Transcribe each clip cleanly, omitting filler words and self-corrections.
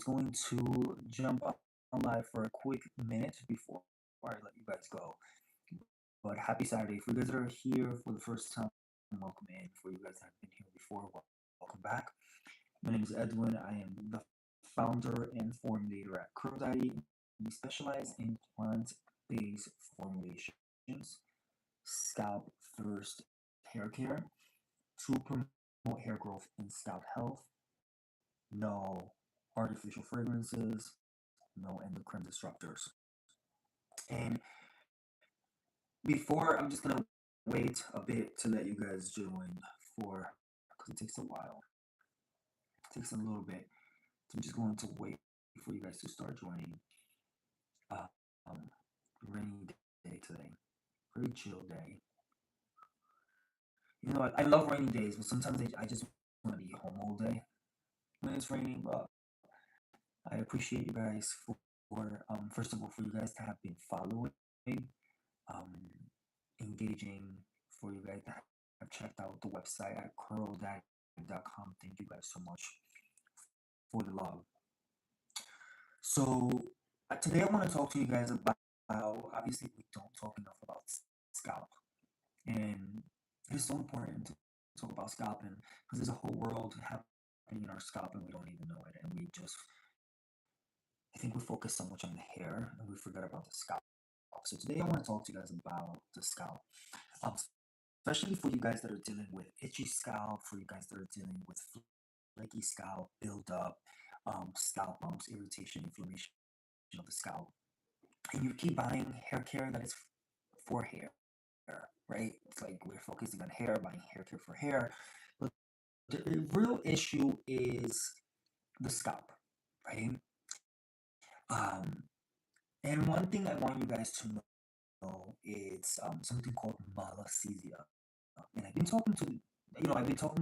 going to jump on live for a quick minute before I let you guys go. But happy Saturday. For you guys that are here for the first time, welcome in. For you guys that have been here before, welcome back. My name is Edwin. I am the founder and formulator at CurlDaddy. We specialize in plant-based formulations, scalp first hair care to promote hair growth and scalp health. No artificial fragrances, no endocrine disruptors. And before, I'm just gonna wait a bit to let you guys join for because it takes a while. It takes a little bit. So I'm just going to wait for you guys to start joining. Uh, um, rainy day today, very chill day. You know what? I love rainy days, but sometimes I just want to be home all day when it's raining. But I appreciate you guys for first of all for you guys to have been following, um, engaging, for you guys that have checked out the website at curldaddy.com. Thank you guys so much for the love. So today I want to talk to you guys about how obviously we don't talk enough about scalp, and it's so important to talk about scalping because there's a whole world happening in our scalp and we don't even know it, and we just I think we focus so much on the hair and we forget about the scalp. So today I want to talk to you guys about the scalp, um, especially for you guys that are dealing with itchy scalp, for you guys that are dealing with flaky scalp, buildup, scalp bumps, irritation, inflammation of the scalp, and you keep buying hair care that is for hair, right? It's like we're focusing on hair, buying hair care for hair, but the real issue is the scalp, right? Um, and one thing I want you guys to know is something called malassezia. And I've been talking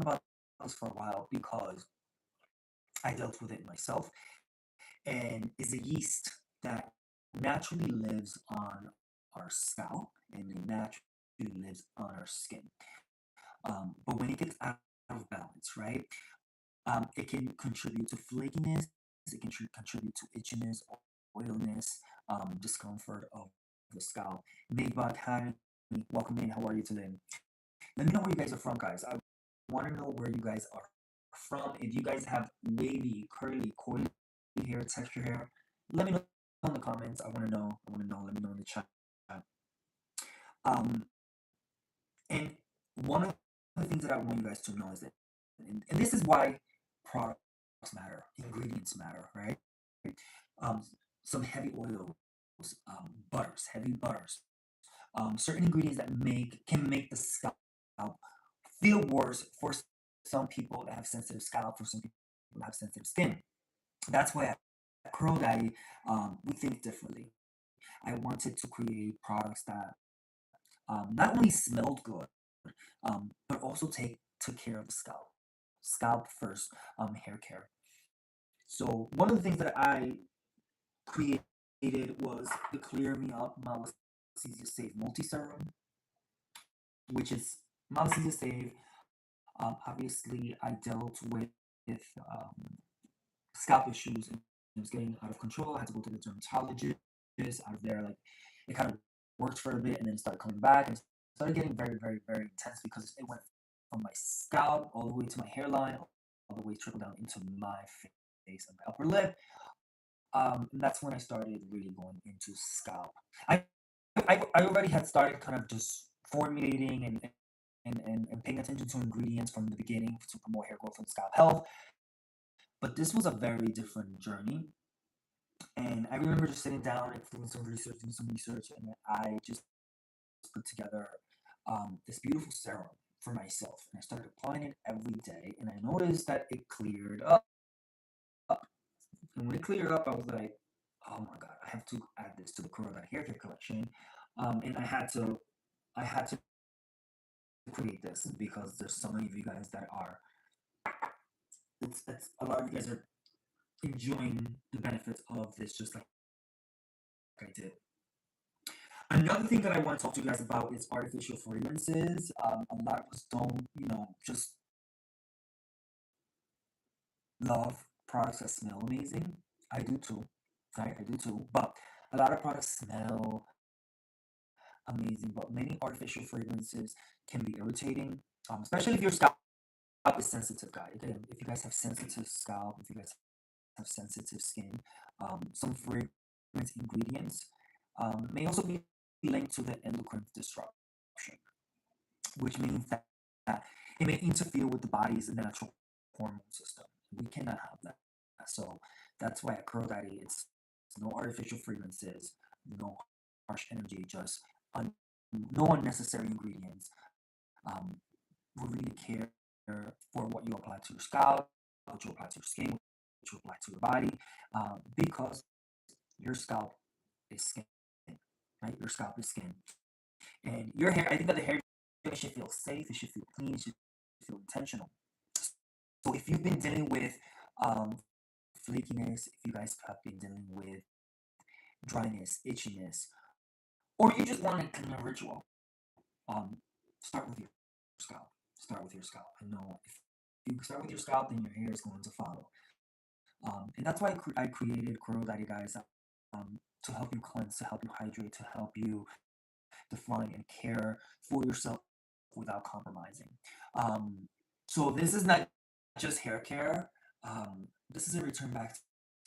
about this for a while because I dealt with it myself. And it's a yeast that naturally lives on our scalp and it naturally lives on our skin. But when it gets out of balance, right, it can contribute to flakiness, it can contribute to itchiness, oiliness, discomfort of the scalp. Maybach, hi, welcome in. How are you today? Let me know where you guys are from, guys. I want to know where you guys are from. If you guys have wavy, curly, coily hair, texture hair, let me know in the comments. I want to know. I want to know. Let me know in the chat. Um, and one of the things that I want you guys to know is that, and this is why products matter, ingredients matter, right? Um, some heavy oils, butters, heavy butters, certain ingredients that can make the scalp feel worse for some people that have sensitive scalp, for some people that have sensitive skin. That's why at CurlDaddy, we think differently. I wanted to create products that not only smelled good, but also took care of the scalp. Scalp first, hair care. So one of the things that I created was the Clear Me Up Malassezia Save Multi Serum, which is Malassezia Save. Obviously, I dealt with scalp issues and it was getting out of control. I had to go to the dermatologist. Out of there, like it kind of worked for a bit and then it started coming back and started getting very, very, very intense because it went from my scalp all the way to my hairline, all the way trickled down into my face and my upper lip. And that's when I started really going into scalp. I I already had started kind of just formulating and paying attention to ingredients from the beginning to promote hair growth and scalp health. But this was a very different journey. And I remember just sitting down and doing some research, and I just put together this beautiful serum for myself. And I started applying it every day, and I noticed that it cleared up. And when it cleared up, I was like, oh my god, I have to add this to the Corona hair care collection. And I had to create this because there's so many of you guys that are, it's a lot of you guys are enjoying the benefits of this just like I did. Another thing that I want to talk to you guys about is artificial fragrances. A lot of us don't, just love products that smell amazing. I do too, right? I do too. But a lot of products smell amazing, but many artificial fragrances can be irritating, especially if your scalp is sensitive, guy. Again, if you guys have sensitive scalp, if you guys have sensitive skin, some fragrance ingredients may also be linked to the endocrine disruption, which means that it may interfere with the body's natural hormone system. We cannot have that. So that's why at Curl Daddy, it's no artificial fragrances, no harsh energy, just un- no unnecessary ingredients. Um, we really care for what you apply to your scalp, what you apply to your skin, what you apply to your body, because your scalp is skin, right? Your scalp is skin. And your hair, I think that the hair should feel safe, it should feel clean, it should feel intentional. So if you've been dealing with um, flakiness, if you guys have been dealing with dryness, itchiness, or you just want a cleaner ritual, um, start with your scalp. Start with your scalp. I know if you start with your scalp, then your hair is going to follow. And that's why I created Curl Daddy, guys, to help you cleanse, to help you hydrate, to help you define and care for yourself without compromising. Um, so this is not just hair care. This is a return back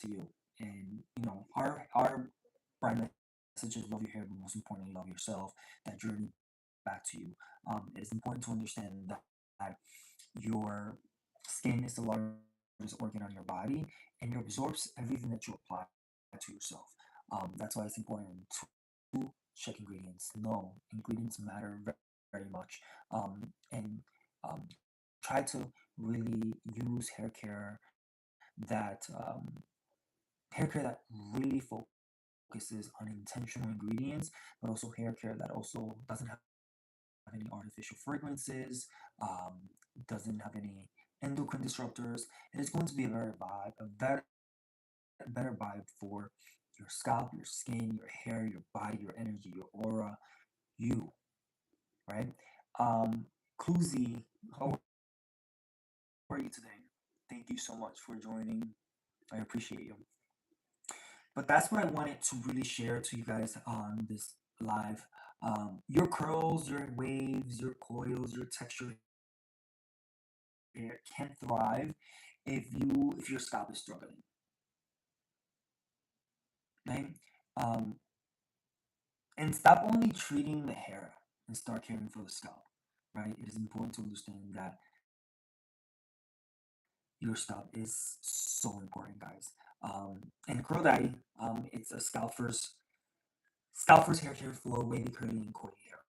to you. And our brand message is love your hair, but most importantly, love yourself. That journey back to you. It is important to understand that your skin is the largest organ on your body, and it absorbs everything that you apply to yourself. That's why it's important to check ingredients. No, ingredients matter very much, and um, try to really use that hair care that really focuses on intentional ingredients, but also hair care that also doesn't have any artificial fragrances, doesn't have any endocrine disruptors, and it's going to be a better vibe for your scalp, your skin, your hair, your body, your energy, your aura, you, right? Cluzy, how are you today? Thank you so much for joining. I appreciate you. But that's what I wanted to really share to you guys on this live. Your curls, your waves, your coils, your texture hair can thrive if your scalp is struggling, right? Um, and stop only treating the hair and start caring for the scalp, right? It is important to understand that your scalp is so important, guys. And Curl Daddy, it's a scalp first hair care for wavy, curly, and coily hair.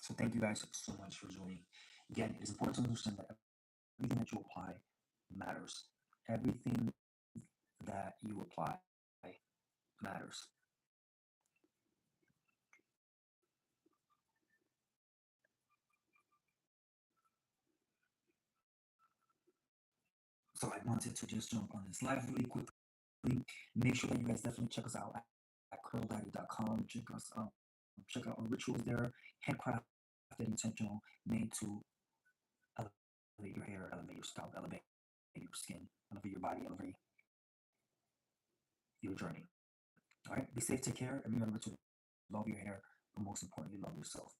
So thank you guys so much for joining. Again, it is important to understand that everything that you apply matters. Everything that you apply matters. So I wanted to just jump on this live really quickly. Make sure that you guys definitely check us out at curldaddy.com. Check out our rituals there, handcrafted, intentional, made to elevate your hair, elevate your scalp, elevate your skin, elevate your body, elevate your journey. All right, be safe, take care, and remember to love your hair, but most importantly, love yourself.